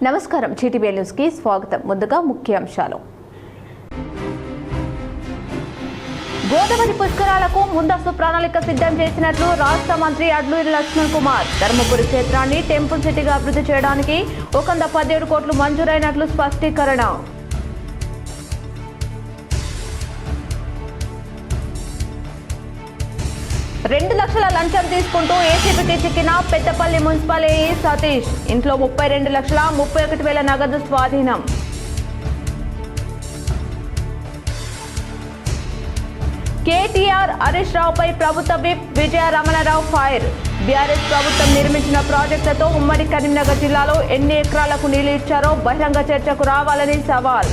నమస్కారం Zee TV news కి స్వాగతం. ముందుగా ముఖ్యాంశాలు. గోదావరి పుష్కరాలకు ముందస్తు ప్రణాళిక సిద్ధం చేసినట్లు రాష్ట్ర మంత్రి అడ్లూరి లక్ష్మణ్ కుమార్. ధర్మపురి క్షేత్రాన్ని టెంపుల్ సిటీగా అభివృద్ధి చేయడానికి 117 కోట్లు మంజూరైనట్లు స్పష్టీకరణ. రెండు లక్షల లంచం తీసుకుంటూ ఏసీబీకి చిక్కిన పెద్దపల్లి మున్సిపల్ ఏఈ సతీష్. ఇంట్లో 32,31,000 నగదు స్వాధీనం. కేటీఆర్ హరీష్ రావుపై ప్రభుత్వ విప్ విజయ రమణారావు ఫైర్. బీఆర్ఎస్ ప్రభుత్వం నిర్మించిన ప్రాజెక్టులతో ఉమ్మడి కరీంనగర్ జిల్లాలో ఎన్ని ఎకరాలకు నీళ్లు ఇచ్చారో బహిరంగ చర్చకు రావాలని సవాల్.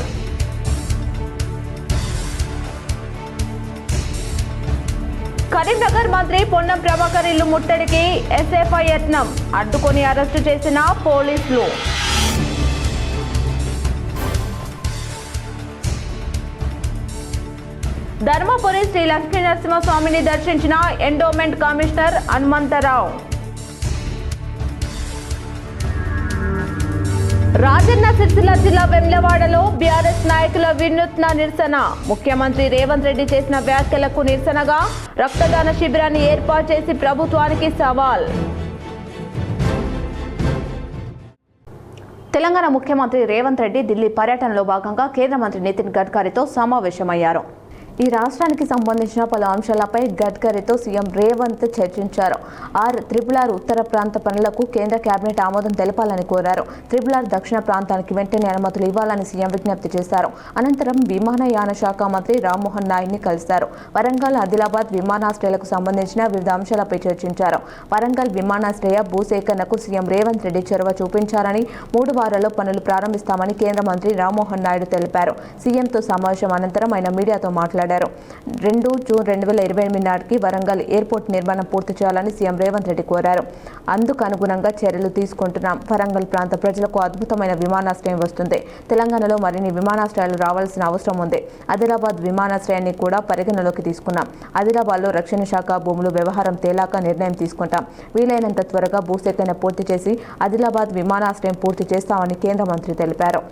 కరీంనగర్ మంత్రి పొన్నం ప్రభాకర్ ఇల్లు ముట్టడికి ఎస్ఎఫ్ఐ యత్నం. అడ్డుకొని అరెస్టు చేసిన పోలీసులు. ధర్మపురి శ్రీ లక్ష్మీ నరసింహస్వామిని దర్శించిన ఎండోమెంట్ కమిషనర్ హనుమంతరావు. రాజన్న సిరిసిల్ల జిల్లా వెమ్లవాడలో బీఆర్ఎస్ నాయకుల వినూత్న నిరసన. ముఖ్యమంత్రి రేవంత్ రెడ్డి చేసిన వ్యాఖ్యలకు నిరసనగా రక్తదాన శిబిరాన్ని ఏర్పాటు చేసి ప్రభుత్వానికి సవాల్. తెలంగాణ ముఖ్యమంత్రి రేవంత్ రెడ్డి ఢిల్లీ పర్యటనలో భాగంగా కేంద్ర మంత్రి నితిన్ గడ్కరీతో సమావేశమయ్యారు. ఈ రాష్ట్రానికి సంబంధించిన పలు అంశాలపై గడ్కరీతో సీఎం రేవంత్ చర్చించారు. RRR ఉత్తర ప్రాంత పనులకు కేంద్ర కేబినెట్ ఆమోదం తెలపాలని కోరారు. RRR దక్షిణ ప్రాంతానికి వెంటనే అనుమతులు ఇవ్వాలని సీఎం విజ్ఞప్తి చేశారు. అనంతరం విమానయాన శాఖ మంత్రి రామ్మోహన్ నాయుడిని కలిశారు. వరంగల్, ఆదిలాబాద్ విమానాశ్రయాలకు సంబంధించిన వివిధ అంశాలపై చర్చించారు. వరంగల్ విమానాశ్రయ భూసేకరణకు సీఎం రేవంత్ రెడ్డి చొరవ చూపించారని 3 వారాల్లో పనులు ప్రారంభిస్తామని కేంద్ర మంత్రి రామ్మోహన్ నాయుడు తెలిపారు. సీఎంతో సమావేశం అనంతరం ఆయన మీడియాతో మాట్లాడారు. 2 జూన్ 2028 నాటికి వరంగల్ ఎయిర్పోర్ట్ నిర్మాణం పూర్తి చేయాలని సీఎం రేవంత్ రెడ్డి కోరారు. అందుకు అనుగుణంగా చర్యలు తీసుకుంటున్నాం. వరంగల్ ప్రాంత ప్రజలకు అద్భుతమైన విమానాశ్రయం వస్తుంది. తెలంగాణలో మరిన్ని విమానాశ్రయాలు రావాల్సిన అవసరం ఉంది. ఆదిలాబాద్ విమానాశ్రయాన్ని కూడా పరిగణలోకి తీసుకున్నాం. ఆదిలాబాద్లో రక్షణ శాఖ భూములు వ్యవహారం తేలాక నిర్ణయం తీసుకుంటాం. వీలైనంత త్వరగా భూసేకరణ పూర్తి చేసి ఆదిలాబాద్ విమానాశ్రయం పూర్తి చేస్తామని కేంద్ర మంత్రి తెలిపారు.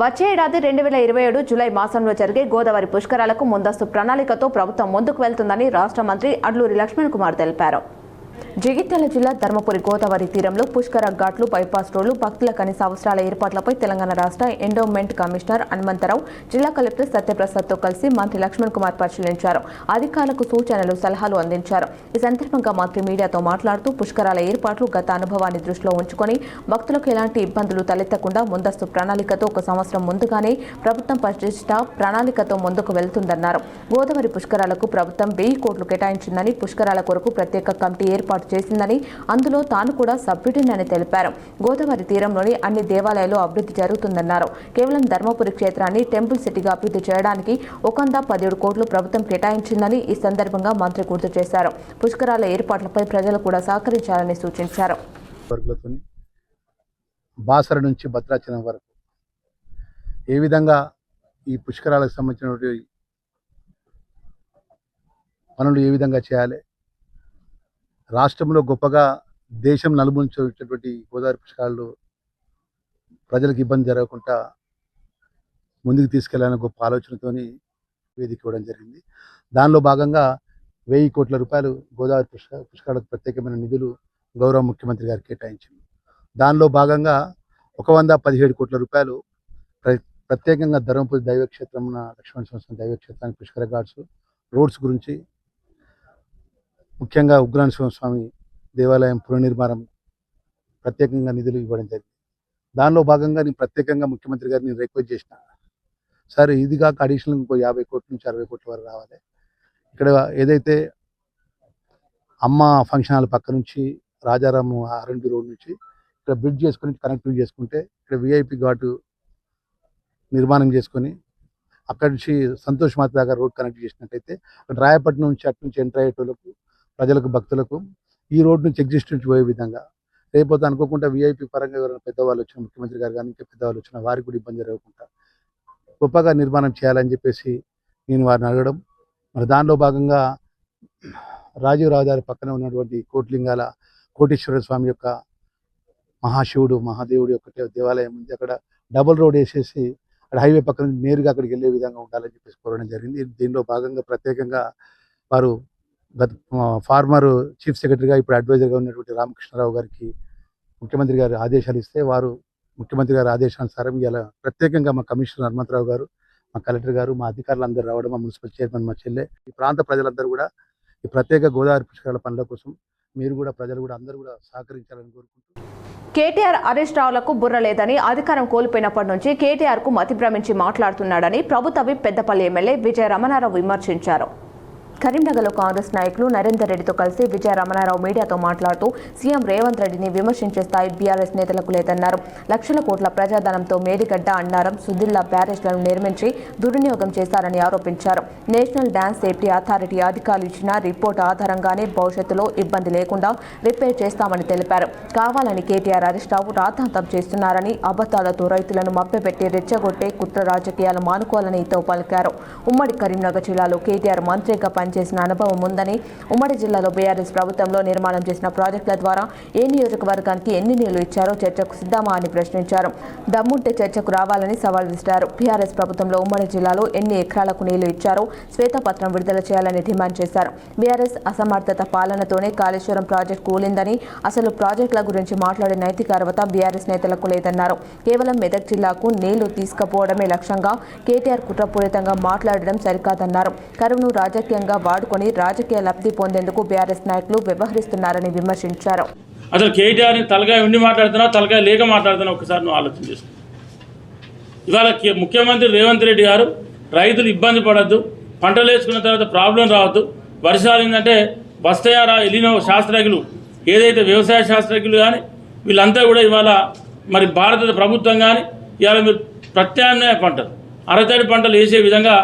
వచ్చే ఏడాది 2027 జూలై మాసంలో జరిగే గోదావరి పుష్కరాలకు ముందస్తు ప్రణాళికతో ప్రభుత్వం ముందుకు వెళ్తుందని రాష్ట్ర మంత్రి అడ్లూరి లక్ష్మణ్ కుమార్ తెలిపారు. జగిత్యాల జిల్లా ధర్మపురి గోదావరి తీరంలో పుష్కర ఘాట్లు, బైపాస్ రోడ్లు, భక్తుల కనీస అవసరాల ఏర్పాట్లపై తెలంగాణ రాష్ట్ర ఎండోమెంట్ కమిషనర్ హనుమంతరావు జిల్లా కలెక్టర్ సత్యప్రసాద్తో కలిసి మంత్రి లక్ష్మణ్ కుమార్ పరిశీలించారు. అధికారులకు సూచనలు, సలహాలు అందించారు. ఈ సందర్భంగా మంత్రి మీడియాతో మాట్లాడుతూ పుష్కరాల ఏర్పాట్లు గత అనుభవాన్ని దృష్టిలో ఉంచుకొని భక్తులకు ఎలాంటి ఇబ్బందులు తలెత్తకుండా ముందస్తు ప్రణాళికతో 1 సంవత్సరం ముందుగానే ప్రభుత్వం పరిశిష్ట ప్రణాళికతో ముందుకు వెళ్తుందన్నారు. గోదావరి పుష్కరాలకు ప్రభుత్వం 1000 కోట్లు కేటాయించిందని, పుష్కరాల కొరకు ప్రత్యేక కమిటీ ఏర్పాటు చేసిందని, అందులో తాను కూడా సభ్యుడినని తెలిపారు. గోదావరి తీరంలోని అన్ని దేవాలయాలు అభివృద్ధి జరుగుతుందన్నారు. కేవలం ధర్మపురి క్షేత్రాన్ని టెంపుల్ సిటీగా అభివృద్ధి చేయడానికి 117 కోట్లు ప్రభుత్వం కేటాయించిందని ఈ సందర్భంగా మంత్రి గుర్తు చేశారు. పుష్కరాల ఏర్పాట్లపై ప్రజలు కూడా సహకరించాలని సూచించారు. బాసర నుంచి భద్రాచలం వరకు ఏ విధంగా ఈ పుష్కరాలకు సంబంధించినటువంటి పనులు ఏ విధంగా చేయాలి, రాష్ట్రంలో గొప్పగా దేశం నలుమూలల వచ్చేటువంటి గోదావరి పుష్కరాలు ప్రజలకు ఇబ్బంది జరగకుండా ముందుకు తీసుకెళ్లాలని గొప్ప ఆలోచనతోని వేదిక ఇవ్వడం జరిగింది. దానిలో భాగంగా 1000 కోట్ల రూపాయలు గోదావరి పుష్కరాలకు ప్రత్యేకమైన నిధులు గౌరవ ముఖ్యమంత్రి గారు కేటాయించింది. దానిలో భాగంగా 117 కోట్ల రూపాయలు ప్రత్యేకంగా ధర్మపురి దైవక్షేత్రం లక్ష్మణస్వామి దైవక్షేత్రానికి పుష్కర ఘాట్స్, రోడ్స్ గురించి, ముఖ్యంగా ఉగ్రాణ స్వామి దేవాలయం పునర్నిర్మాణం ప్రత్యేకంగా నిధులు ఇవ్వడం జరిగింది. దానిలో భాగంగా నేను ప్రత్యేకంగా ముఖ్యమంత్రి గారిని రిక్వెస్ట్ చేసిన, సార్ ఇది కాక అడిషనల్ ఇంకో 50 కోట్ల నుంచి 60 కోట్ల వరకు రావాలి. ఇక్కడ ఏదైతే అమ్మ ఫంక్షన్ హాల్ పక్క నుంచి రాజారాం R&B రోడ్ నుంచి ఇక్కడ బ్రిడ్జ్ చేసుకుని కనెక్టివ్ చేసుకుంటే ఇక్కడ VIP ఘాటు నిర్మాణం చేసుకొని అక్కడి నుంచి సంతోష్ మాత దాకా రోడ్ కనెక్ట్ చేసినట్టయితే రాయపట్నం నుంచి అటు నుంచి ఎంటర్ అయ్యేటోళ్ళకు, ప్రజలకు, భక్తులకు ఈ రోడ్ నుంచి ఎగ్జిస్ట్ నుంచి పోయే విధంగా, లేకపోతే అనుకోకుండా VIP పరంగా ఎవరైనా పెద్దవాళ్ళు వచ్చిన, ముఖ్యమంత్రి గారు కానీ ఇంకా పెద్దవాళ్ళు వచ్చిన వారికి కూడా ఇబ్బంది జరగకుండా గొప్పగా నిర్మాణం చేయాలని చెప్పేసి నేను వారిని అడగడం. మరి దానిలో భాగంగా రాజీవ్ రహదారి పక్కన ఉన్నటువంటి కోట్లింగాల కోటేశ్వర స్వామి యొక్క మహాశివుడు మహాదేవుడు యొక్క దేవాలయం ఉంది. అక్కడ డబుల్ రోడ్ వేసేసి అక్కడ హైవే పక్కన నేరుగా అక్కడికి వెళ్ళే విధంగా ఉండాలని చెప్పేసి కోరడం జరిగింది. దీనిలో భాగంగా ప్రత్యేకంగా వారు ఫార్మర్ చీఫ్ సెక్రటరీగా ఇప్పుడు అడ్వైజర్గా ఉన్నటువంటి రామకృష్ణారావు గారికి ముఖ్యమంత్రి గారు ఆదేశాలు ఇస్తే వారు ముఖ్యమంత్రి గారి ఆదేశానుసారం ఇలా ప్రత్యేకంగా మా కమిషనర్ హనుమంతరావు గారు, మా కలెక్టర్ గారు, మా అధికారులు అందరూ రావడం, మా మున్సిపల్ చైర్మన్ మా చెల్లె, ఈ ప్రాంత ప్రజలందరూ కూడా ఈ ప్రత్యేక గోదావరి పుష్కరాల పనుల కోసం మీరు కూడా ప్రజలు కూడా అందరూ కూడా సహకరించాలని కోరుకుంటున్నాను. కేటీఆర్ హరీష్ రావులకు బుర్ర లేదని, అధికారం కోల్పోయినప్పటి నుంచి కేటీఆర్ కు మతి భ్రమించి మాట్లాడుతున్నాడని ప్రభుత్వ విప్ పెద్దపల్లి ఎమ్మెల్యే విజయ రమణారావు విమర్శించారు. కరీంనగర్లో కాంగ్రెస్ నాయకులు నరేందర్ రెడ్డితో కలిసి విజయ రమణారావు మీడియాతో మాట్లాడుతూ సీఎం రేవంత్ రెడ్డిని విమర్శించే స్థాయి బీఆర్ఎస్ నేతలకు లేదన్నారు. లక్షల కోట్ల ప్రజాధనంతో మేడిగడ్డ, అన్నారం, సుదిల్లా బ్యారేజ్లను నిర్మించి దుర్వినియోగం చేశారని ఆరోపించారు. నేషనల్ డ్యామ్ సేఫ్టీ అథారిటీ అధికారులు ఇచ్చిన రిపోర్టు ఆధారంగానే భవిష్యత్తులో ఇబ్బంది లేకుండా రిపేర్ చేస్తామని తెలిపారు. కావాలని కేటీఆర్ హరీష్ రావు రాద్ధాంతం చేస్తున్నారని, అబద్దాలతో రైతులను మభ్యపెట్టి రెచ్చగొట్టే కుట్ర రాజకీయాలు మానుకోవాలని హితవు పలికారు. ఉమ్మడి కరీంనగర్ జిల్లాలో కేటీఆర్ మంత్రిగా పనిచేసిన అనుభవం ఉందని, ఉమ్మడి జిల్లాలో బీఆర్ఎస్ ప్రభుత్వంలో నిర్మాణం చేసిన ప్రాజెక్టుల ద్వారా ఏ నియోజకవర్గానికి ఎన్ని నీళ్లు ఇచ్చారో చర్చకు సిద్ధమా అని ప్రశ్నించారు. దమ్ముంటే చర్చకు రావాలని సవాల్ విసిరారు. బీఆర్ఎస్ ప్రభుత్వంలో ఉమ్మడి జిల్లాలో ఎన్ని ఎకరాలకు నీళ్లు ఇచ్చారో శ్వేతపత్రం విడుదల చేయాలని డిమాండ్ చేశారు. బీఆర్ఎస్ అసమర్థత పాలనతోనే కాళేశ్వరం ప్రాజెక్టు కూలిందని, అసలు ప్రాజెక్టుల గురించి మాట్లాడే నైతిక అర్హత బీఆర్ఎస్ నేతలకు లేదన్నారు. కేవలం మెదక్ జిల్లాకు నీళ్లు తీసుకుపోవడమే లక్ష్యంగా కేటీఆర్ కుట్రపూరితంగా మాట్లాడడం సరికాదన్నారు. కరువును రాజకీయంగా వాడుకొని రాజకీయ లబ్ధి పొందేందుకు బీఆర్ఎస్ నాయకులు వ్యవహరిస్తున్నారని విమర్శించారు. అసలు కేటీఆర్ని తలకాయ ఉండి మాట్లాడుతున్నా, తలకాయ లేక మాట్లాడుతున్నా ఒకసారి నువ్వు ఆలోచన చేసుకో. ఇవాళ ముఖ్యమంత్రి రేవంత్ రెడ్డి గారు రైతులు ఇబ్బంది పడద్దు, పంటలు వేసుకున్న తర్వాత ప్రాబ్లం రావద్దు, వర్షాలు ఏంటంటే వస్తాయారా ఎలినో శాస్త్రజ్ఞులు ఏదైతే వ్యవసాయ శాస్త్రజ్ఞులు కానీ వీళ్ళంతా కూడా ఇవాళ మరి భారత ప్రభుత్వం కానీ ఇవాళ మీరు ప్రత్యామ్నాయ పంటలు, అరతడి పంటలు వేసే విధంగా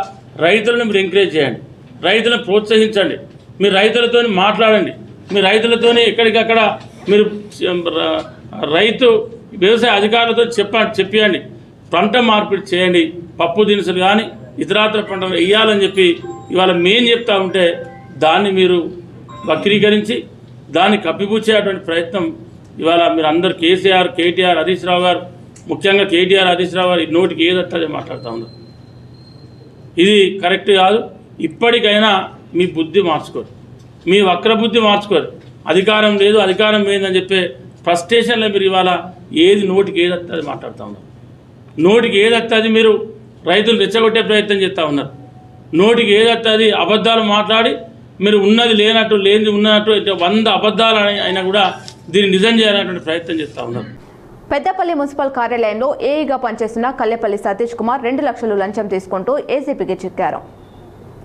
రైతులను మీరు ఎంకరేజ్ చేయండి, రైతులను ప్రోత్సహించండి, మీరు రైతులతో మాట్లాడండి, మీ రైతులతో ఎక్కడికక్కడ మీరు రైతు వ్యవసాయ అధికారులతో చెప్పండి, పంట మార్పిడి చేయండి, పప్పు దినుసులు కానీ ఇతరాతర పంటలు వేయాలని చెప్పి ఇవాళ మేము చెప్తా ఉంటే దాన్ని మీరు వక్రీకరించి దాన్ని కప్పిపుచ్చేటువంటి ప్రయత్నం ఇవాళ మీరు అందరు కేటీఆర్ హరీష్ రావు గారు, ముఖ్యంగా కేటీఆర్ హరీష్ రావు గారు నోటికి ఏదొస్తుందో మాట్లాడుతూ ఉన్నారు. ఇది కరెక్ట్ కాదు. ఇప్పటికైనా మీ బుద్ధి మార్చుకోరు, మీ వక్ర బుద్ధి మార్చుకోరు. అధికారం లేదు, అధికారం లేదని చెప్పే ఫ్రస్ట్రేషన్లో మీరు ఇవాళ ఏది నోటికి ఏది వస్తుంది మాట్లాడుతూ ఉన్నారు. నోటికి ఏది వస్తుంది మీరు రైతులు రెచ్చగొట్టే ప్రయత్నం చేస్తూ ఉన్నారు. నోటికి ఏది వస్తుంది అబద్ధాలు మాట్లాడి మీరు ఉన్నది లేనట్టు, లేనిది ఉన్నట్టు 100 అబద్ధాలు అయినా కూడా దీన్ని నిజం చేయాలనేటువంటి ప్రయత్నం చేస్తూ ఉన్నారు. పెద్దపల్లి మున్సిపల్ కార్యాలయంలో ఏఈగా పనిచేస్తున్న కల్లెపల్లి సతీష్ కుమార్ 2 లక్షలు లంచం తీసుకుంటూ ఏసీపీకి చిక్కారు.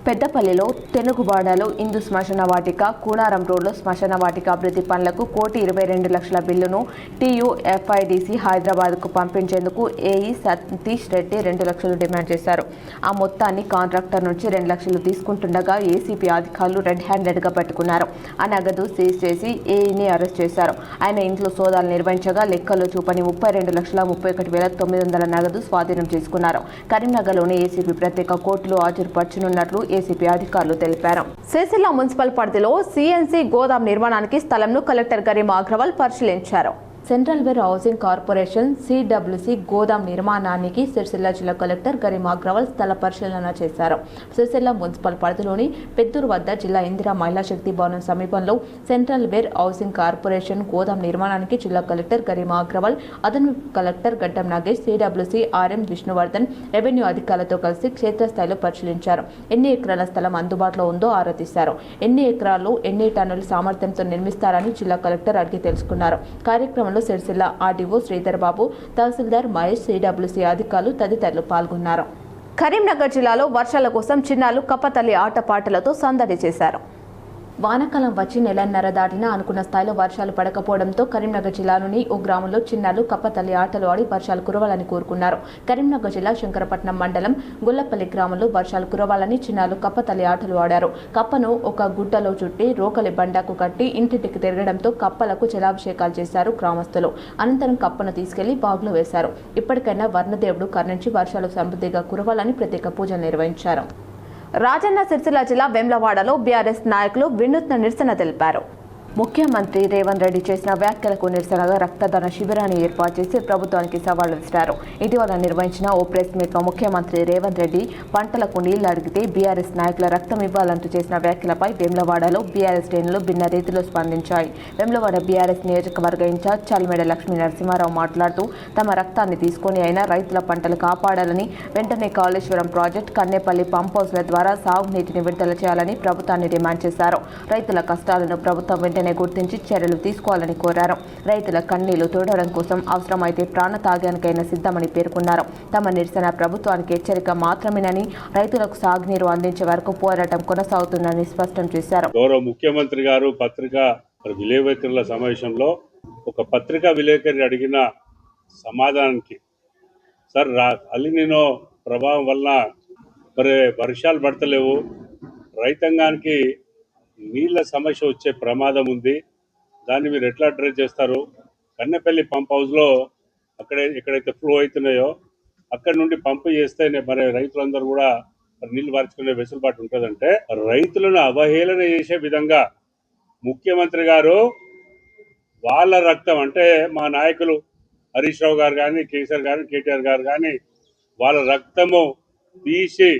పెద్దపల్లిలో తెనుగుబాడలో హిందూ శ్మశాన వాటిక, కూనారం రోడ్లో శ్మశాన వాటిక అభివృద్ధి పనులకు 1,22,00,000 బిల్లును TUFIDC హైదరాబాద్కు పంపించేందుకు ఏఈ సతీష్ రెడ్డి 2 లక్షలు డిమాండ్ చేశారు. ఆ మొత్తాన్ని కాంట్రాక్టర్ నుంచి 2 లక్షలు తీసుకుంటుండగా ఏసీపీ అధికారులు రెడ్ హ్యాండెడ్గా పట్టుకున్నారు. ఆ నగదు సీజ్ చేసి ఏఈని అరెస్ట్ చేశారు. ఆయన ఇంట్లో సోదాలు నిర్వహించగా లెక్కల్లో చూపని 32,31,900 నగదు స్వాధీనం చేసుకున్నారు. కరీంనగర్లోని ఏసీపీ ప్రత్యేక కోర్టులో హాజరుపరచనున్నట్లు ఏసీపీ అధికారులు తెలిపారు. సిరిసిల్ల మున్సిపల్ పరిధిలో సిఎన్సి గోదాం నిర్మాణానికి స్థలంను కలెక్టర్ గరిమా అగ్రవాల్ పరిశీలించారు. Central warehousing corporation CWC గోదాం నిర్మాణానికి సిరిసిల్ల జిల్లా కలెక్టర్ గరిమా అగ్రవాల్ స్థల పరిశీలన చేశారు. సిరిసిల్ల మున్సిపల్ పరిధిలోని పెద్దూరు వద్ద జిల్లా ఇందిరా మహిళా శక్తి భవనం సమీపంలో సెంట్రల్ వేర్ హౌసింగ్ కార్పొరేషన్ గోదాం నిర్మాణానికి జిల్లా కలెక్టర్ గరిమా అగ్రవాల్, అదనపు కలెక్టర్ గడ్డం Nagesh, CWC RM Vishnuvardhan revenue అధికారులతో కలిసి క్షేత్రస్థాయిలో పరిశీలించారు. ఎన్ని ఎకరాల స్థలం అందుబాటులో ఉందో ఆరా తీశారు. ఎన్ని ఎకరాల్లో ఎన్ని టన్నుల సామర్థ్యంతో నిర్మిస్తారని జిల్లా కలెక్టర్ అడిగి తెలుసుకున్నారు. కార్యక్రమంలో సిరిసిల్ల ఆర్డీఓ శ్రీధర్ బాబు, తహసీల్దార్ మహేష్, సిడబ్ల్యూసీ అధికారులు తదితరులు పాల్గొన్నారు. కరీంనగర్ జిల్లాలో వర్షాల కోసం చిన్నారులు కప్పతల్లి ఆటపాటలతో సందడి చేశారు. వానాకాలం వచ్చి నెలన్నర దాటినా అనుకున్న స్థాయిలో వర్షాలు పడకపోవడంతో కరీంనగర్ జిల్లాలోని ఓ గ్రామంలో చిన్నారులు కప్పతల్లి ఆటలు ఆడి వర్షాలు కురవాలని కోరుకున్నారు. కరీంనగర్ జిల్లా శంకరపట్నం మండలం గొల్లపల్లి గ్రామంలో వర్షాలు కురవాలని చిన్నారులు కప్పతల్లి ఆటలు ఆడారు. కప్పను ఒక గుడ్డలో చుట్టి రోకలి బండకు కట్టి ఇంటింటికి తిరగడంతో కప్పలకు జలాభిషేకాలు చేశారు గ్రామస్తులు. అనంతరం కప్పను తీసుకెళ్లి బాగ్లో వేశారు. ఇప్పటికైనా వర్ణదేవుడు కరుణించి వర్షాలు సమృద్ధిగా కురవాలని ప్రత్యేక పూజలు నిర్వహించారు. రాజన్న సిరిసిల్ల జిల్లా వేములవాడలో బీఆర్ఎస్ నాయకులు వినూత్న నిరసన తెలిపారు. ముఖ్యమంత్రి రేవంత్ రెడ్డి చేసిన వ్యాఖ్యలకు నిరసనగా రక్తదాన శిబిరాన్ని ఏర్పాటు చేసి ప్రభుత్వానికి సవాళ్లు విసిరారు. ఇటీవల నిర్వహించిన ఓ ప్రెస్ మీట్లో ముఖ్యమంత్రి రేవంత్ రెడ్డి పంటలకు నీళ్లు అడిగితే బీఆర్ఎస్ నాయకుల రక్తం ఇవ్వాలంటూ చేసిన వ్యాఖ్యలపై వేములవాడలో బీఆర్ఎస్ శ్రేణులు భిన్న రీతిలో స్పందించాయి. వేములవాడ బీఆర్ఎస్ నియోజకవర్గ ఇన్ఛార్జ్ చల్మెడ లక్ష్మీ నరసింహారావు మాట్లాడుతూ తమ రక్తాన్ని తీసుకుని అయినా రైతుల పంటలు కాపాడాలని, వెంటనే కాళేశ్వరం ప్రాజెక్టు, కన్నేపల్లి పంప్ హౌస్ల ద్వారా సాగునీటిని విడుదల చేయాలని ప్రభుత్వాన్ని డిమాండ్ చేశారు. రైతుల కష్టాలను ప్రభుత్వం వెంటనే గుర్తించి చర్యలు తీసుకోవాలని కోరారు. రైతుల కన్నీళ్లు తోడడం కోసం అవసరమైతే ప్రాణత్యాగానికైనా సిద్ధమని పేర్కొన్నారు. తమ నిరసన ప్రభుత్వానికి హెచ్చరిక మాత్రమేనని, రైతులకు సాగునీరు అందించే వరకు పోరాటం కొనసాగుతుందని స్పష్టం చేశారు. గౌరవ ముఖ్యమంత్రి గారు పత్రికా విలేకరుల సమావేశంలో ఒక పత్రికా విలేకరి అడిగిన సమాధానానికి, సార్ అలినినో ప్రభావం వల్ల మరి వర్షాలు పడతలేవు, రైతాంగానికి నీళ్ళ సమస్య వచ్చే ప్రమాదం ఉంది, దాన్ని మీరు ఎట్లా అడ్రస్ చేస్తారు? కన్నెపల్లి పంప్ హౌస్లో ఎక్కడైతే ఫ్లో అవుతున్నాయో అక్కడ నుండి పంపు చేస్తేనే మరి రైతులందరూ కూడా నీళ్లు మార్చుకునే వెసులుబాటు ఉంటుందంటే, రైతులను అవహేళన చేసే విధంగా ముఖ్యమంత్రి గారు వాళ్ళ రక్తం అంటే మా నాయకులు హరీష్ రావు గారు కానీ, కేసీఆర్ గారు, కేటీఆర్ గారు కానీ వాళ్ళ రక్తము తీసి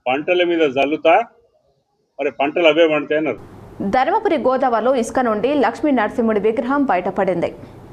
పంటల మీద జల్లుతా మరి పంటలు అవే పండుతాయి అన్నారు. ధర్మపురి గోదావరిలో ఇసుక నుండి లక్ష్మీ నరసింహుడి విగ్రహం బయటపడింది.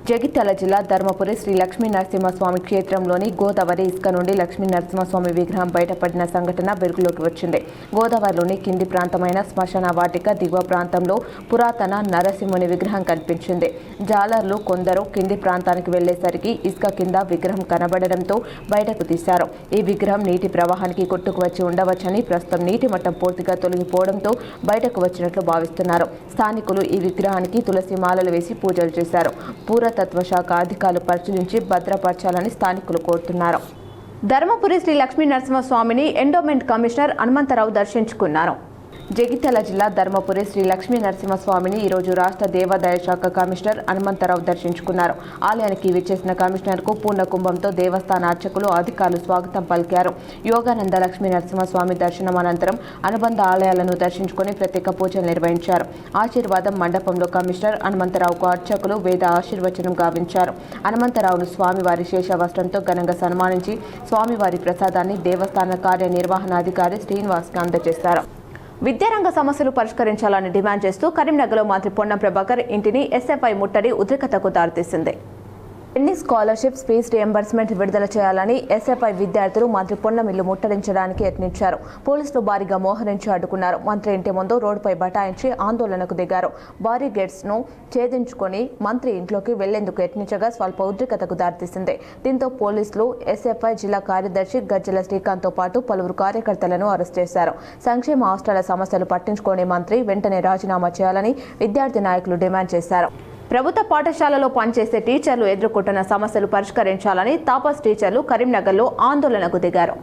జగిత్యాల జిల్లా ధర్మపురి శ్రీ లక్ష్మీ నరసింహస్వామి క్షేత్రంలోని గోదావరి ఇసుక నుండి లక్ష్మీ నరసింహస్వామి విగ్రహం బయటపడిన సంఘటన వెలుగులోకి వచ్చింది. గోదావరిలోని కింది ప్రాంతమైన శ్మశాన వాటిక దిగువ ప్రాంతంలో పురాతన నరసింహుని విగ్రహం కనిపించింది. జాలర్లు కొందరు కింది ప్రాంతానికి వెళ్లేసరికి ఇసుక కింద విగ్రహం కనబడడంతో బయటకు తీశారు. ఈ విగ్రహం నీటి ప్రవాహానికి కొట్టుకు వచ్చి ఉండవచ్చని, ప్రస్తుతం నీటి మట్టం పూర్తిగా తొలగిపోవడంతో బయటకు వచ్చినట్లు భావిస్తున్నారు. స్థానికులు ఈ విగ్రహానికి తులసి మాలలు వేసి పూజలు చేశారు. పురాతత్వ శాఖ అధికారులు పరిశీలించి భద్రపరచాలని స్థానికులు కోరుతున్నారు. ధర్మపురి శ్రీ లక్ష్మీ నరసింహస్వామిని ఎండోమెంట్ కమిషనర్ హనుమంతరావు దర్శించుకున్నారు. జగిత్యాల జిల్లా ధర్మపురి శ్రీ లక్ష్మీ నరసింహస్వామిని ఈరోజు రాష్ట్ర దేవాదాయ శాఖ కమిషనర్ హనుమంతరావు దర్శించుకున్నారు. ఆలయానికి విచ్చేసిన కమిషనర్కు పూర్ణ కుంభంతో దేవస్థాన అర్చకులు, అధికారులు స్వాగతం పలికారు. యోగానంద లక్ష్మీ నరసింహస్వామి దర్శనం అనంతరం అనుబంధ ఆలయాలను దర్శించుకుని ప్రత్యేక పూజలు నిర్వహించారు. ఆశీర్వాదం మండపంలో కమిషనర్ హనుమంతరావుకు అర్చకులు వేద ఆశీర్వచనం గావించారు. హనుమంతరావును స్వామివారి శేష వస్త్రంతో ఘనంగా సన్మానించి స్వామివారి ప్రసాదాన్ని దేవస్థాన కార్యనిర్వహణాధికారి శ్రీనివాస్కి అందజేశారు. విద్యారంగ సమస్యలు పరిష్కరించాలని డిమాండ్ చేస్తూ కరీంనగర్లో మంత్రి పొన్నం ప్రభాకర్ ఇంటిని ఎస్ఎఫ్ఐ ముట్టడి ఉద్రిక్తతకు దారితీసింది. ఎన్ని స్కాలర్షిప్స్ ఫీజు రియంబర్స్మెంట్ విడుదల చేయాలని ఎస్ఎఫ్ఐ విద్యార్థులు మంత్రి పొన్నం ఇల్లు ముట్టడించడానికి యత్నించారు. పోలీసులు భారీగా మోహరించి అడ్డుకున్నారు. మంత్రి ఇంటి ముందు రోడ్డుపై బటాయించి ఆందోళనకు దిగారు. భారీ గేట్స్ ను ఛేదించుకొని మంత్రి ఇంట్లోకి వెళ్లేందుకు యత్నించగా స్వల్ప ఉద్రిక్తతకు దారితీసింది. దీంతో పోలీసులు ఎస్ఎఫ్ఐ జిల్లా కార్యదర్శి గజ్జల శ్రీకాంత్ తో పాటు పలువురు కార్యకర్తలను అరెస్ట్ చేశారు. సంక్షేమ హాస్టళ్ల సమస్యలు పట్టించుకోని మంత్రి వెంటనే రాజీనామా చేయాలని విద్యార్థి నాయకులు డిమాండ్ చేశారు. ప్రభుత్వ పాఠశాలలో పనిచేసే టీచర్లు ఎదుర్కొంటున్న సమస్యలు పరిష్కరించాలని తాపస్ టీచర్లు కరీంనగర్లో ఆందోళనకు దిగారు.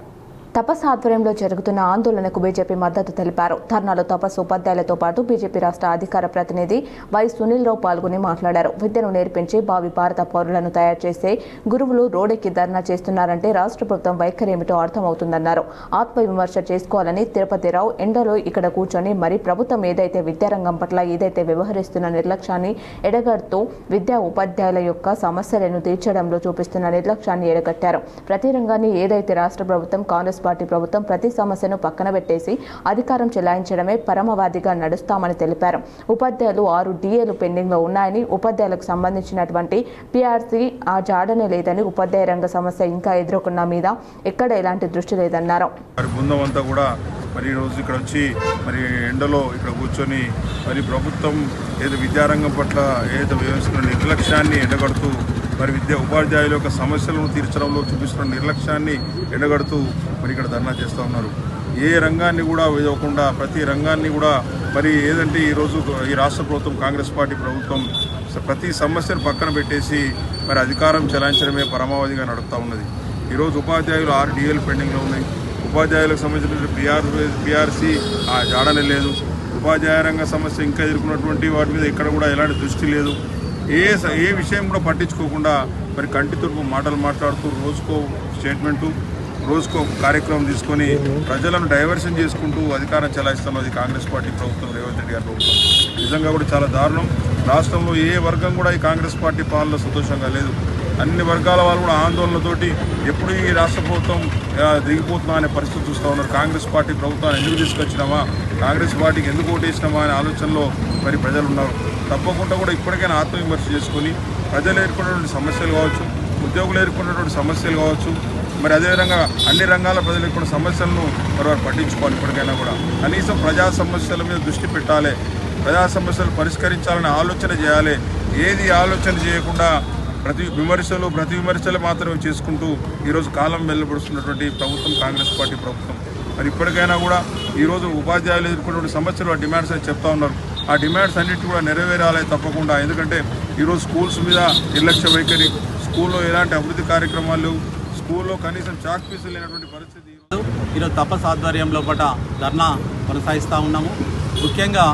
తపస్ ఆధ్వర్యంలో జరుగుతున్న ఆందోళనకు బీజేపీ మద్దతు తెలిపారు. ధర్నాలో తపస్ ఉపాధ్యాయులతో పాటు బీజేపీ రాష్ట్ర అధికార ప్రతినిధి వై సునీల్ రావు పాల్గొని మాట్లాడారు. విద్యను నేర్పించి భావి భారత పౌరులను తయారు చేసే గురువులు రోడ్డెక్కి ధర్నా చేస్తున్నారంటే రాష్ట్ర ప్రభుత్వం వైఖరి ఏమిటో అర్థమవుతుందన్నారు. ఆత్మవిమర్శ చేసుకోవాలని తిరుపతిరావు ఎండలో ఇక్కడ కూర్చొని మరి ప్రభుత్వం ఏదైతే విద్యారంగం పట్ల ఏదైతే వ్యవహరిస్తున్న నిర్లక్ష్యాన్ని ఎడగడుతూ విద్యా ఉపాధ్యాయుల యొక్క సమస్యలను తీర్చడంలో చూపిస్తున్న నిర్లక్ష్యాన్ని ఎడగట్టారు. ప్రతి రంగాన్ని ఏదైతే రాష్ట్ర ప్రభుత్వం కాంగ్రెస్ పార్టీ ప్రభుత్వం ప్రతి సమస్యను పక్కన పెట్టేసి అధికారం చెలాయించడమే పరమవాదిగా నడుస్తామని తెలిపారు. ఉపాధ్యాయులు 6 డిఏలు పెండింగ్ లో ఉన్నాయని, ఉపాధ్యాయులకు సంబంధించినటువంటి పిఆర్సీ ఆ జాడనే లేదని, ఉపాధ్యాయ రంగ సమస్య ఇంకా ఎదుర్కొన్న మీద ఎక్కడ ఎలాంటి దృష్టి లేదన్నారు. బృందం అంతా కూడా మరి ఈరోజు ఇక్కడ వచ్చి మరి ఎండలో ఇక్కడ కూర్చొని మరి ప్రభుత్వం ఏదో విద్యారంగం పట్ల ఏదో వ్యవస్థ నిర్లక్ష్యాన్ని ఎండగడుతూ మరి ఉపాధ్యాయుల యొక్క సమస్యలను తీర్చడంలో చూపిస్తున్న నిర్లక్ష్యాన్ని ఎండగడుతూ మరి ఇక్కడ ధర్నా చేస్తూ ఉన్నారు. ఏ రంగాన్ని కూడా వేయకుండా ప్రతి రంగాన్ని కూడా మరి ఏదంటే ఈరోజు ఈ రాష్ట్ర ప్రభుత్వం కాంగ్రెస్ పార్టీ ప్రభుత్వం ప్రతి సమస్యను పక్కన పెట్టేసి మరి అధికారం చెలాయించడమే పరమావధిగా నడుపుతూ ఉన్నది. ఈరోజు ఉపాధ్యాయులు 6 డిఏలు పెండింగ్లో ఉన్నాయి. ఉపాధ్యాయులకు సంబంధించిన పిఆర్సీ ఆ జాడనే లేదు. ఉపాధ్యాయ రంగ సమస్య ఇంకా ఎదుర్కొన్నటువంటి వాటి మీద ఇక్కడ కూడా ఎలాంటి దృష్టి లేదు. ఏ విషయం కూడా పట్టించుకోకుండా మరి కంటి తురుపు మాటలు మాట్లాడుతూ రోజుకో స్టేట్మెంటు రోజుకో కార్యక్రమం తీసుకొని ప్రజలను డైవర్షన్ చేసుకుంటూ అధికారం చెలాయిస్తున్నది కాంగ్రెస్ పార్టీ ప్రభుత్వం, రేవంత్ రెడ్డి గారి ప్రభుత్వం. నిజంగా కూడా చాలా దారుణం. రాష్ట్రంలో ఏ వర్గం కూడా ఈ కాంగ్రెస్ పార్టీ పాలనలో సంతోషంగా లేదు. అన్ని వర్గాల వాళ్ళు కూడా ఆందోళనతోటి ఎప్పుడు ఈ రాష్ట్ర ప్రభుత్వం దిగిపోతుందా అనే పరిస్థితి చూస్తూ ఉన్నారు. కాంగ్రెస్ పార్టీ ప్రభుత్వాన్ని ఎందుకు తీసుకొచ్చినామా, కాంగ్రెస్ పార్టీకి ఎందుకు ఓటేసినామా అనే ఆలోచనలో మరి ప్రజలు ఉన్నారు. తప్పకుండా కూడా ఇప్పటికైనా ఆత్మవిమర్శ చేసుకొని ప్రజలు ఎదుర్కొన్నటువంటి సమస్యలు కావచ్చు, ఉద్యోగులు ఎదుర్కొన్నటువంటి సమస్యలు కావచ్చు, మరి అదేవిధంగా అన్ని రంగాల ప్రజలు ఎదుర్కొన్న సమస్యలను మరి వారు పట్టించుకోవాలి. ఇప్పటికైనా కూడా కనీసం ప్రజా సమస్యల మీద దృష్టి పెట్టాలి, ప్రజా సమస్యలు పరిష్కరించాలని ఆలోచన చేయాలి. ఏది ఆలోచన చేయకుండా ప్రతి విమర్శలు మాత్రమే చేసుకుంటూ ఈరోజు కాలం వెళ్ళబడుతున్నటువంటి ప్రభుత్వం కాంగ్రెస్ పార్టీ ప్రభుత్వం. మరి ఇప్పటికైనా కూడా ఈరోజు ఉపాధ్యాయులు ఎదుర్కొన్న సమస్యలు, ఆ డిమాండ్స్ అని చెప్తా ఉన్నారు. ఆ డిమాండ్స్ అన్నిటి కూడా నెరవేరాలి తప్పకుండా. ఎందుకంటే ఈరోజు స్కూల్స్ మీద నిర్లక్ష్య వైఖరి, స్కూల్లో ఎలాంటి అభివృద్ధి కార్యక్రమాలు, స్కూల్లో కనీసం చాక్ పీసులు లేనటువంటి పరిస్థితి. ఈరోజు తపస్ ఆధ్వర్యంలో ధర్నా కొనసాగిస్తూ ఉన్నాము. ముఖ్యంగా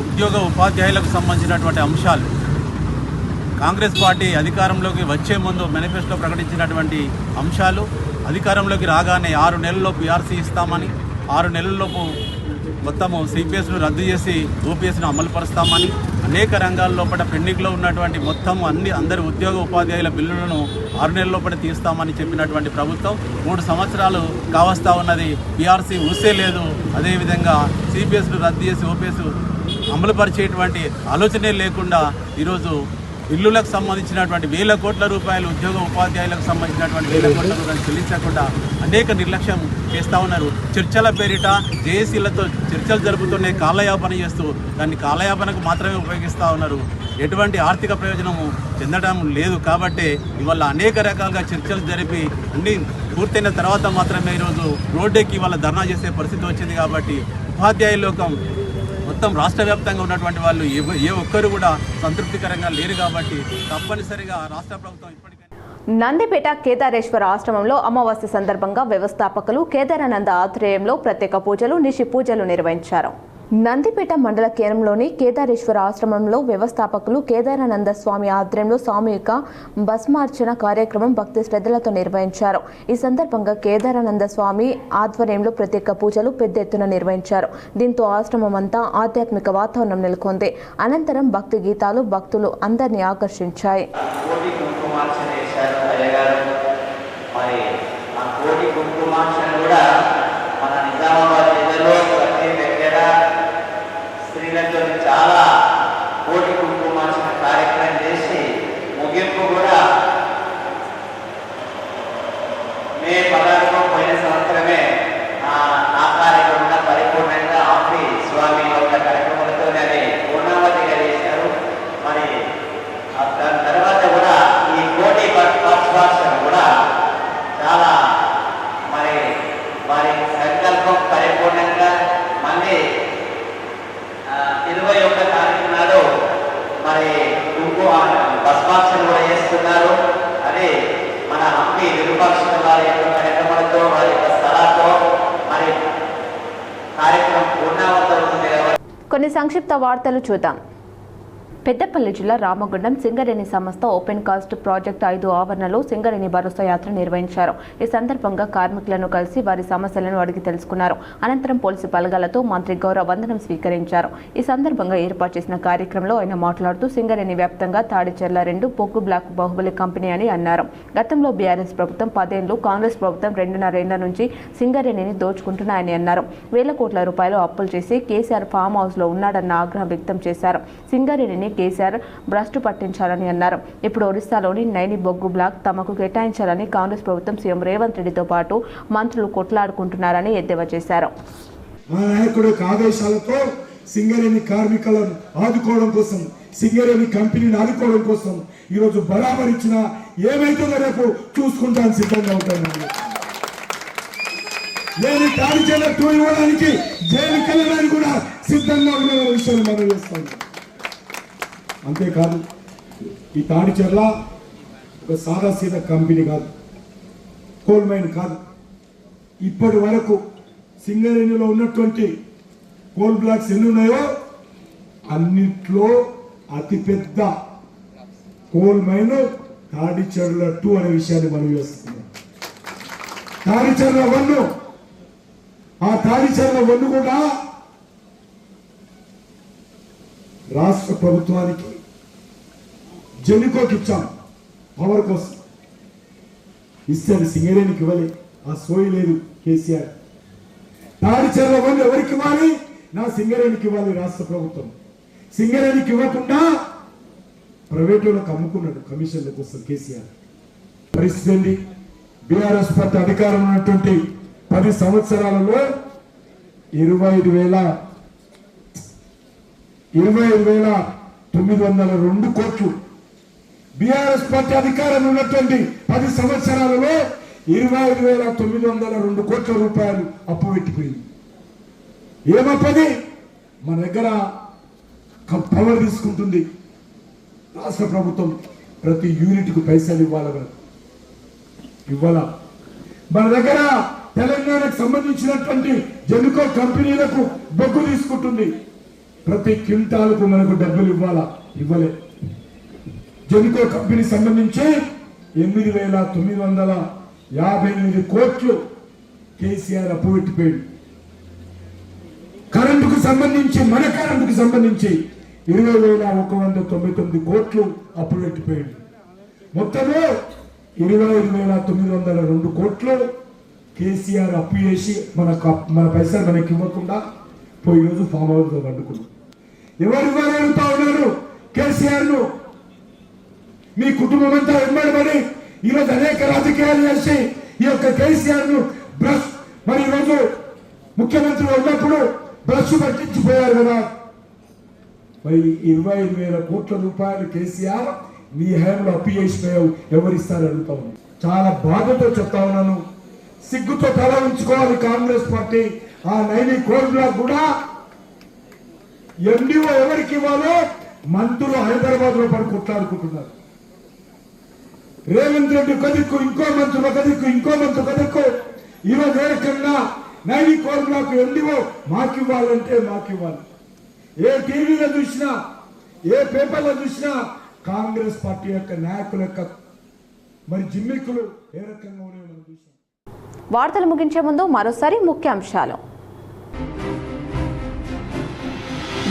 ఉద్యోగ ఉపాధ్యాయులకు సంబంధించినటువంటి అంశాలు కాంగ్రెస్ పార్టీ అధికారంలోకి వచ్చే ముందు మేనిఫెస్టోలో ప్రకటించినటువంటి అంశాలు, అధికారంలోకి రాగానే 6 నెలల్లో పీఆర్సీ ఇస్తామని, 6 నెలల్లోపు మొత్తము సిపిఎస్ను రద్దు చేసి ఓపీఎస్ను అమలుపరుస్తామని, అనేక రంగాల లోపల పెండింగ్లో ఉన్నటువంటి మొత్తం అందరి ఉద్యోగ ఉపాధ్యాయుల బిల్లులను 6 నెలల లోపల తీస్తామని చెప్పినటువంటి ప్రభుత్వం 3 సంవత్సరాలు కావస్తా ఉన్నది. పీఆర్సీ ఊసే లేదు. అదేవిధంగా సిపిఎస్ను రద్దు చేసి ఓపీఎస్ అమలుపరిచేటువంటి ఆలోచనే లేకుండా ఈరోజు బిల్లులకు సంబంధించినటువంటి వేల కోట్ల రూపాయలు, ఉద్యోగ ఉపాధ్యాయులకు సంబంధించినటువంటి వేల కోట్ల రూపాయలు చెల్లించకుండా అనేక నిర్లక్ష్యం చేస్తూ ఉన్నారు. చర్చల పేరిట జేఏసీలతో చర్చలు జరుపుతూనే కాలయాపన చేస్తూ దాన్ని కాలయాపనకు మాత్రమే ఉపయోగిస్తూ ఉన్నారు. ఎటువంటి ఆర్థిక ప్రయోజనము చెందడం లేదు. కాబట్టి ఇవాళ అనేక రకాలుగా చర్చలు జరిపి అన్ని పూర్తయిన తర్వాత మాత్రమే ఈరోజు రోడ్డెక్కి ఇవాళ ధర్నా చేసే పరిస్థితి వచ్చింది. కాబట్టి ఉపాధ్యాయ లోకం మొత్తం రాష్ట్ర వ్యాప్తంగా ఉన్నటువంటి వాళ్ళు ఏ ఒక్కరు కూడా సంతృప్తికరంగా లేరు. కాబట్టి తప్పనిసరిగా రాష్ట్ర ప్రభుత్వం ఇప్పటికైనా నందిపేట కేదారేశ్వర ఆశ్రమంలో అమావాస్య సందర్భంగా వ్యవస్థాపకులు కేదారానంద ఆధ్వర్యంలో ప్రత్యేక పూజలు, నిషి పూజలు నిర్వహించారు. నందిపేట మండల కేంద్రంలోని కేదారేశ్వర ఆశ్రమంలో వ్యవస్థాపకులు కేదారానంద స్వామి ఆధ్వర్యంలో సామూహిక భస్మార్చన కార్యక్రమం భక్తి శ్రద్ధలతో నిర్వహించారు. ఈ సందర్భంగా కేదారానంద స్వామి ఆధ్వర్యంలో ప్రత్యేక పూజలు పెద్ద ఎత్తున నిర్వహించారు. దీంతో ఆశ్రమం అంతా ఆధ్యాత్మిక వాతావరణం నెలకొంది. అనంతరం భక్తి గీతాలు భక్తులు అందరినీ ఆకర్షించాయి. స్త్రీలతో చాలా కోటి కుంకుమార్చన కార్యక్రమం చేసి ముగింపు కూడా మే 16 పోయిన సంవత్సరమే ఆ కార్యక్రమం పరిపూర్ణంగా ఆపి స్వామి యొక్క కార్యక్రమాలతోనే అది పూర్ణావతిగా చేశారు. మరి దాని తర్వాత కూడా ఈ కోటి భాషను కూడా చాలా మరి వారి సంకల్పం పరిపూర్ణంగా మళ్ళీ 21 తారీఖు నాడు మరి భస్మార్చన కూడా చేస్తున్నారు. అది మన హంపి విరూపాక్ష వారి యొక్క కార్యక్రమాలతో, వారి యొక్క స్థలాలతో మరి కార్యక్రమం పూర్ణావతవుతుంది. కొన్ని సంక్షిప్త వార్తలు చూద్దాం. పెద్దపల్లి జిల్లా రామగుండం సింగరేణి సంస్థ ఓపెన్ కాస్ట్ ప్రాజెక్టు 5 ఆవరణలో సింగరేణి భరోసా యాత్ర నిర్వహించారు. ఈ సందర్భంగా కార్మికులను కలిసి వారి సమస్యలను అడిగి తెలుసుకున్నారు. అనంతరం పోలీసు బలగాలతో మంత్రి గౌరవ వందనం స్వీకరించారు. ఈ సందర్భంగా ఏర్పాటు చేసిన కార్యక్రమంలో ఆయన మాట్లాడుతూ సింగరేణి వ్యాప్తంగా తాడిచెర్ల 2 బొగ్గు బ్లాక్ బాహుబలి కంపెనీ అని అన్నారు. గతంలో బీఆర్ఎస్ ప్రభుత్వం 10 ఏళ్లు, కాంగ్రెస్ ప్రభుత్వం 2.5 ఏళ్ల నుంచి సింగరేణిని దోచుకుంటున్నాయని అన్నారు. వేల కోట్ల రూపాయలు అప్పులు చేసి కేసీఆర్ ఫామ్ హౌస్ లో ఉన్నాడన్న ఆగ్రహం వ్యక్తం చేశారు. సింగరేణిని కేసీఆర్ భ్రష్టు పట్టించాలని అన్నారు. ఇప్పుడు ఒరిస్సాలోని నైని బొగ్గు బ్లాక్ తమకు కేటాయించాలని కాంగ్రెస్ ప్రభుత్వం సీఎం రేవంత్ రెడ్డితో పాటు మంత్రులు కొట్లాడుకుంటున్నారని ఎద్దేవా చేశారు. మా నాయకుడు ఆదేశాలతో సింగరేణి కార్మికులను ఆదుకోవడం కోసం, సింగరేణి కంపెనీని ఆదుకోవడం కోసం ఈరోజు బరాబర్ ఇచ్చిన ఏమైతుందో రేపు చూసుకుంటాను సిద్ధంగా ఉంటాను. నేను తాడిచెర్ల 2 ఇవ్వడానికి జైలుకి వెళ్ళడానికి కూడా సిద్ధంగా ఉన్న విషయాన్ని మనం చేస్తాను. అంతేకాదు, ఈ తాడిచెర్ల ఒక సాదాసీదా కంపెనీ కాదు, కోల్ మైన్ కాదు. ఇప్పటి వరకు సింగరేణిలో ఉన్నటువంటి కోల్ బ్లాక్స్ ఎన్ని ఉన్నాయో అన్నిట్లో అతిపెద్ద కోల్ మైన్ తాడిచెర్ల 2 అనే విషయాన్ని మనం చేస్తున్నాం. తాడిచర్ల వన్ను, ఆ తాడిచర్ల వన్ను కూడా రాష్ట్ర ప్రభుత్వానికి జెన్కోకి ఇచ్చాం పవర్ కోసం. ఇస్తే అది సింగరేణికి ఇవ్వలే, ఆ సోయి లేదు కేసీఆర్. తాడిచర్ల వన్ను ఎవరికి ఇవ్వాలి? నా సింగరేణికి ఇవ్వాలి రాష్ట్ర ప్రభుత్వం. సింగరేణికి ఇవ్వకుండా ప్రైవేటులకు అమ్ముకున్నాడు కమిషన్ల కోసం కేసీఆర్. పరిస్థితి ఏంటి? బీఆర్ఎస్ పార్టీ అధికారం ఉన్నటువంటి 10 సంవత్సరాలలో 25,902 కోట్లు. బీఆర్ఎస్ పార్టీ అధికారం ఉన్నటువంటి 10 సంవత్సరాలలో 25,902 కోట్ల రూపాయలు అప్పు పెట్టిపోయింది. ఏమప్పది? మన దగ్గర పవర్ తీసుకుంటుంది రాష్ట్ర ప్రభుత్వం, ప్రతి యూనిట్కు పైసలు ఇవ్వాల. మన దగ్గర తెలంగాణకు సంబంధించినటువంటి జెన్కో కంపెనీలకు బొగ్గు తీసుకుంటుంది, ప్రతి క్వింటాలకు మనకు డబ్బులు ఇవ్వలే. జెన్కో కంపెనీ సంబంధించి 8,958 కోట్లు కేసీఆర్ అప్పు పెట్టిపోయాడు. కరెంటుకు సంబంధించి, మన కరెంటుకు సంబంధించి 20,199 కోట్లు అప్పు పెట్టిపోయాడు. మొత్తము 25,902 కోట్లు కేసీఆర్ అప్పు చేసి మన పైసలు మనకి ఇవ్వకుండా పోయి రోజు ఫామ్ హౌస్ లో పండుకున్నాం. ఎవరు అడుగుతా ఉన్నారు కేసీఆర్ ను? మీ కుటుంబం అంతా వెంబడబడి ఈరోజు అనేక రాజకీయాలు చేసి ఈ యొక్క కేసీఆర్ ను బ్రష్, మరి ఈరోజు ముఖ్యమంత్రి ఉన్నప్పుడు బ్రష్ పట్టించిపోయారు కదా. మరి 25,000 కోట్ల రూపాయలు కేసీఆర్ నీ హయాంలో అప్పు చేసిపోయావు, ఎవరిస్తారు అడుగుతా ఉన్నాను. చాలా బాధతో చెప్తా ఉన్నాను, సిగ్గుతో తల ఉంచుకోవాలి కాంగ్రెస్ పార్టీ. ఆ 9 కోట్ల కూడా ఎండిఓ ఎవరికి ఇవ్వాలో మంత్రులు హైదరాబాద్ లో పడి కొట్లాడుకుంటున్నారు. రేవంత్ రెడ్డి కదిక్కు, ఇంకో మంత్రులు కదిక్కు, ఇంకో మంత్రులు కదిక్కు. ఈరోజు ఏ రకంగా 9 కోట్లకు ఎండిఓ మాకివ్వాలంటే మాకివ్వాలి. ఏ టీవీలో చూసినా, ఏ పేపర్లో చూసినా కాంగ్రెస్ పార్టీ యొక్క నాయకుల యొక్క మరి జిమ్మిక్కులు ఏ రకంగా ఉన్నాయో మనం చూసాం. వార్తలు ముగించే ముందు మరోసారి ముఖ్యాంశాలు.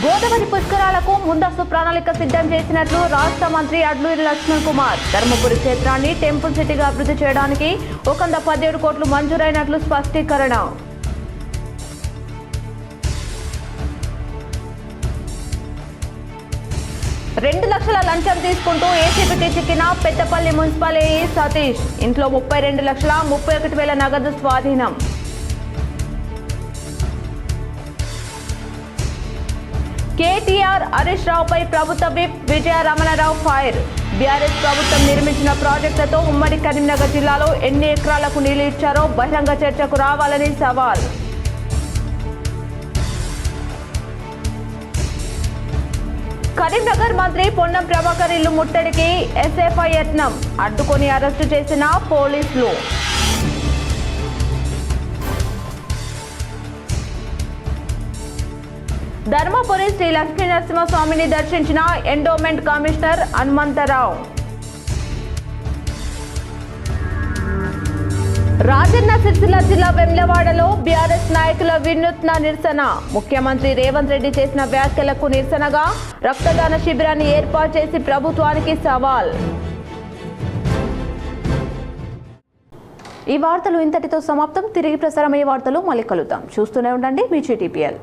గోదావరి పుష్కరాలకు ముందస్తు ప్రణాళిక సిద్ధం చేసినట్లు రాష్ట్ర మంత్రి అడ్లూరి లక్ష్మణ్ కుమార్. ధర్మపురి క్షేత్రాన్ని టెంపుల్ సిటీగా అభివృద్ధి చేయడానికి 117 కోట్లు మంజూరైనట్లు స్పష్టీకరణ. రెండు లక్షల లంచం తీసుకుంటూ ఏసీబీకి చిక్కిన పెద్దపల్లి మున్సిపల్ ఏఈ సతీష్. ఇంట్లో 32,31,000 నగదు స్వాధీనం. కేటీఆర్ హరీష్ రావుపై ప్రభుత్వ విప్ విజయ రమణారావు ఫైర్. బీఆర్ఎస్ ప్రభుత్వం నిర్మించిన ప్రాజెక్టులతో ఉమ్మడి కరీంనగర్ జిల్లాలో ఎన్ని ఎకరాలకు నీళ్లు ఇచ్చారో బహిరంగ చర్చకు రావాలని సవాల్. కరీంనగర్ మంత్రి పొన్నం ప్రభాకర్ ఇల్లు ముట్టడికి ఎస్ఎఫ్ఐ యత్నం. అడ్డుకొని అరెస్టు చేసిన పోలీసులు. ధర్మపురి శ్రీ లక్ష్మీ నరసింహస్వామిని దర్శించిన ఎండోమెంట్ కమిషనర్ హనుమంతరావు. రాజన్న సిరిసిల్ల జిల్లా వెమ్లవాడలో బీఆర్ఎస్ నాయకుల వినూత్న నిరసన. ముఖ్యమంత్రి రేవంత్ రెడ్డి చేసిన వ్యాఖ్యలకు నిరసనగా రక్తదాన శిబిరాన్ని ఏర్పాటు చేసి ప్రభుత్వానికి సవాల్. ఈ వార్తలు ఇంతటితో సమాప్తం. తిరిగి ప్రసారమయ్యే వార్తలు మళ్ళీ కలుద్దాం. చూస్తూనే ఉండండి మీ GTPL.